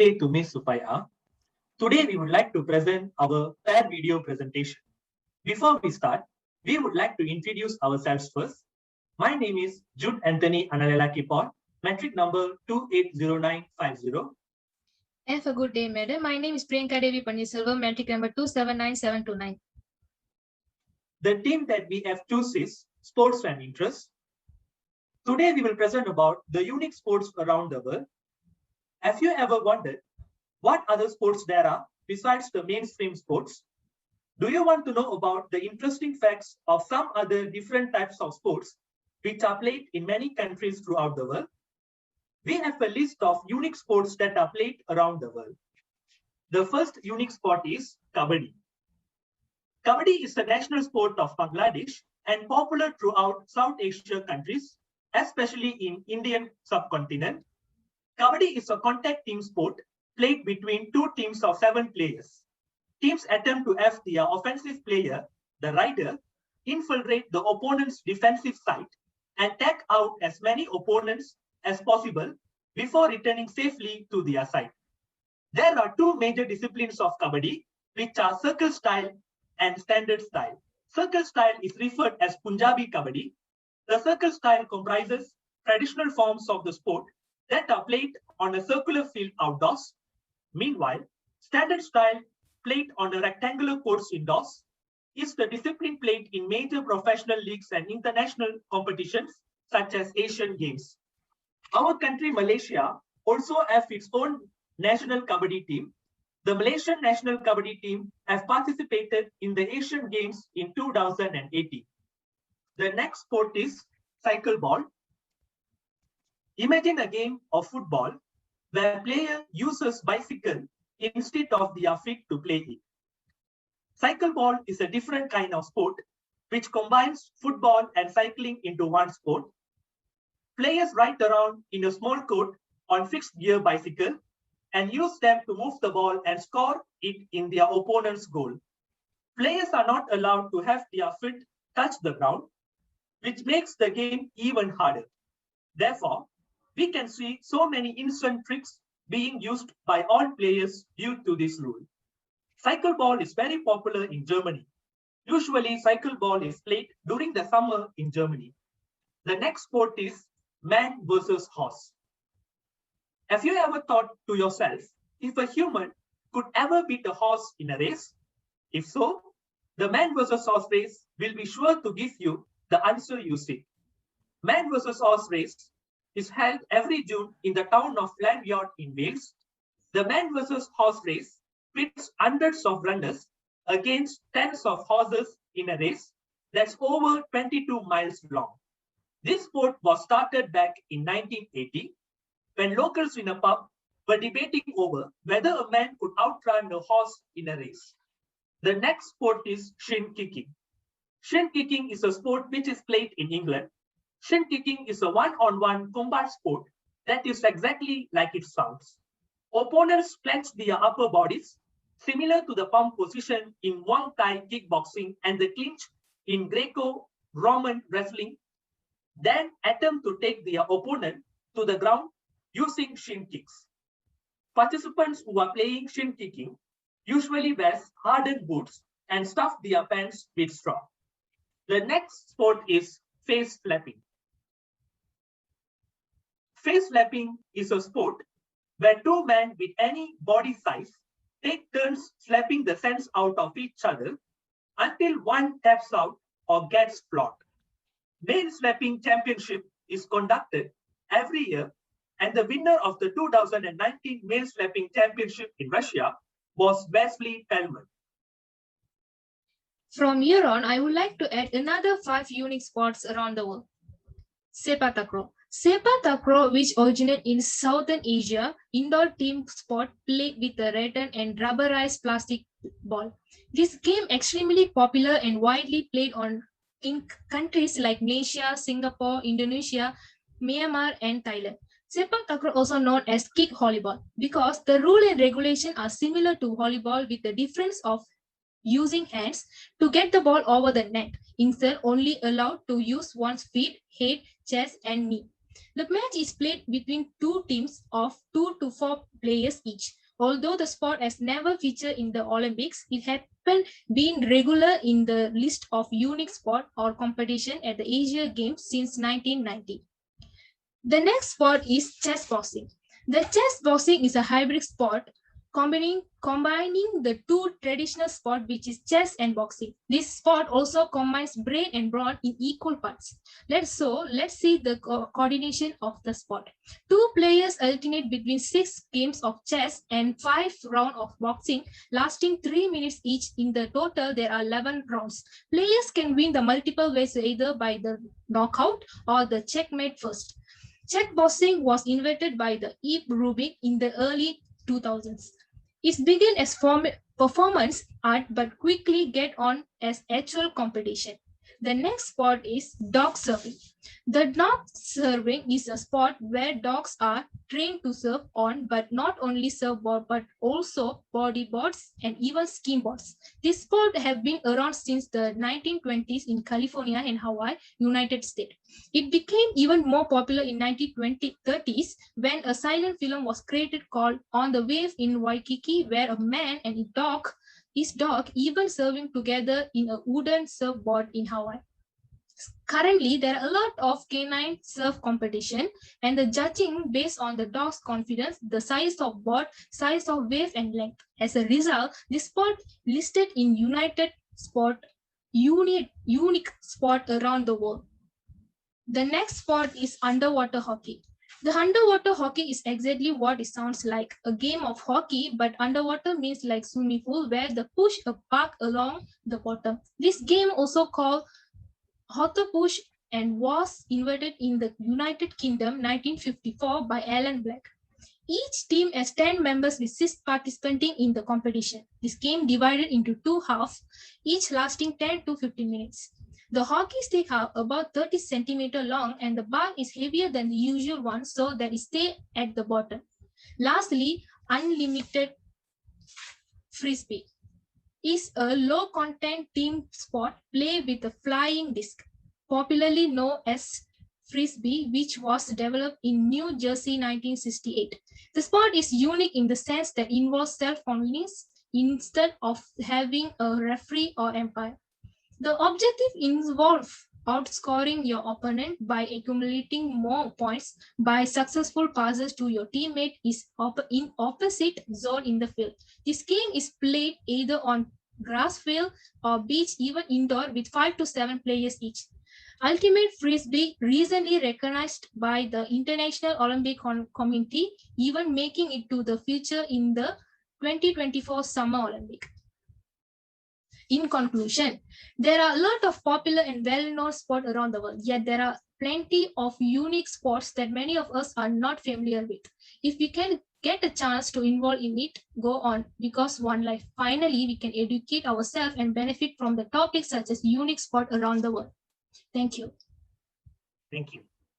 day to Ms. Supaya. Today we would like to present our pair video presentation. Before we start, we would like to introduce ourselves first. My name is Jude Anthony Analela Kipon, metric number 280950. Have a good day, madam. My name is Priyanka Devi Panniselvam, metric number 279729. The team that we have chosen is Sports and Interest. Today we will present about the unique sports around the world. Have you ever wondered what other sports there are besides the mainstream sports? Do you want to know about the interesting facts of some other different types of sports which are played in many countries throughout the world? We have a list of unique sports that are played around the world. The first unique sport is Kabaddi. Kabaddi is the national sport of Bangladesh and popular throughout South Asia countries, especially in Indian subcontinent. Kabaddi is a contact team sport played between two teams of 7 players. Teams attempt to have their offensive player, the rider, infiltrate the opponent's defensive side and take out as many opponents as possible before returning safely to their side. There are two major disciplines of Kabaddi, which are circle style and standard style. Circle style is referred as Punjabi Kabaddi. The circle style comprises traditional forms of the sport that are played on a circular field outdoors. Meanwhile, standard style, played on a rectangular course indoors, is the discipline played in major professional leagues and international competitions such as Asian Games. Our country, Malaysia, also has its own national Kabaddi team. The Malaysian national Kabaddi team have participated in the Asian Games in 2018. The next sport is cycle ball. Imagine a game of football where player uses bicycle instead of their feet to play it. Cycle ball is a different kind of sport which combines football and cycling into one sport. Players ride around in a small court on fixed gear bicycle and use them to move the ball and score it in their opponent's goal. Players are not allowed to have their feet touch the ground, which makes the game even harder. Therefore, we can see so many instant tricks being used by all players due to this rule. Cycle ball is very popular in Germany. Usually, cycle ball is played during the summer in Germany. The next sport is man versus horse. Have you ever thought to yourself if a human could ever beat a horse in a race? If so, the man versus horse race will be sure to give you the answer you seek. Man versus horse race is held every June in the town of Llanywod in Wales. The man versus horse race pits hundreds of runners against tens of horses in a race that's over 22 miles long. This sport was started back in 1980 when locals in a pub were debating over whether a man could outrun a horse in a race. The next sport is shin kicking. Shin kicking is a sport which is played in England. Shin kicking is a one-on-one combat sport that is exactly like it sounds. Opponents clench their upper bodies, similar to the palm position in Muay Thai kickboxing and the clinch in Greco-Roman wrestling, then attempt to take their opponent to the ground using shin kicks. Participants who are playing shin kicking usually wear hardened boots and stuff their pants with straw. The next sport is face slapping. Face slapping is a sport where two men with any body size take turns slapping the sense out of each other until one taps out or gets floored. Male slapping championship is conducted every year, and the winner of the 2019 male slapping championship in Russia was Wesley Pellman. From here on, I would like to add another 5 unique sports around the world. Sepak takraw. Sepak takraw, which originated in Southern Asia, indoor team sport played with a rattan and rubberized plastic ball. This game extremely popular and widely played in countries like Malaysia, Singapore, Indonesia, Myanmar, and Thailand. Sepak takraw, also known as kick volleyball, because the rule and regulation are similar to volleyball with the difference of using hands to get the ball over the net, instead only allowed to use one's feet, head, chest, and knee. The match is played between two teams of 2 to 4 players each. Although the sport has never featured in the Olympics, it had been regular in the list of unique sport or competition at the Asia Games since 1990. The next sport is chess boxing. The chess boxing is a hybrid sport combining the two traditional sports, which is chess and boxing. This sport also combines brain and brawn in equal parts. Let's see the coordination of the sport. Two players alternate between 6 games of chess and 5 rounds of boxing, lasting 3 minutes each. In the total, there are 11 rounds. Players can win the multiple ways, either by the knockout or the checkmate first. Chess boxing was invented by the Eve Rubik in the early 2000s. It began as performance art but quickly get on as actual competition. The next sport is dog serving. The dog serving is a sport where dogs are trained to serve on, but not only surfboard but also bodyboards and even skimboards. This sport have been around since the 1920s in California and Hawaii, United States. It became even more popular in 1930s when a silent film was created called On the Wave in Waikiki, where a man and his dog even serving together in a wooden surfboard in Hawaii. Currently, there are a lot of canine surf competition and the judging based on the dog's confidence, the size of board, size of wave and length. As a result, this sport listed in unique sport around the world. The next sport is underwater hockey. The underwater hockey is exactly what it sounds like, a game of hockey, but underwater means like swimming pool where they push a puck along the bottom. This game also called hockey push and was invented in the United Kingdom 1954 by Alan Black. Each team has 10 members with 6 participating in the competition. This game divided into 2 halves, each lasting 10 to 15 minutes. The hockey stick are about 30 centimeters long and the bar is heavier than the usual one, so that it stays at the bottom. Lastly, unlimited frisbee is a low-content team sport played with a flying disc, popularly known as frisbee, which was developed in New Jersey 1968. The sport is unique in the sense that it involves self-convenience instead of having a referee or umpire. The objective involves outscoring your opponent by accumulating more points by successful passes to your teammate is in opposite zone in the field. This game is played either on grass field or beach, even indoor, with 5 to 7 players each. Ultimate Frisbee recently recognized by the International Olympic Committee, even making it to the future in the 2024 Summer Olympic. In conclusion, there are a lot of popular and well-known sports around the world, yet there are plenty of unique sports that many of us are not familiar with. If we can get a chance to involve in it, go on, because one life. Finally, we can educate ourselves and benefit from the topics such as unique sport around the world. Thank you. Thank you.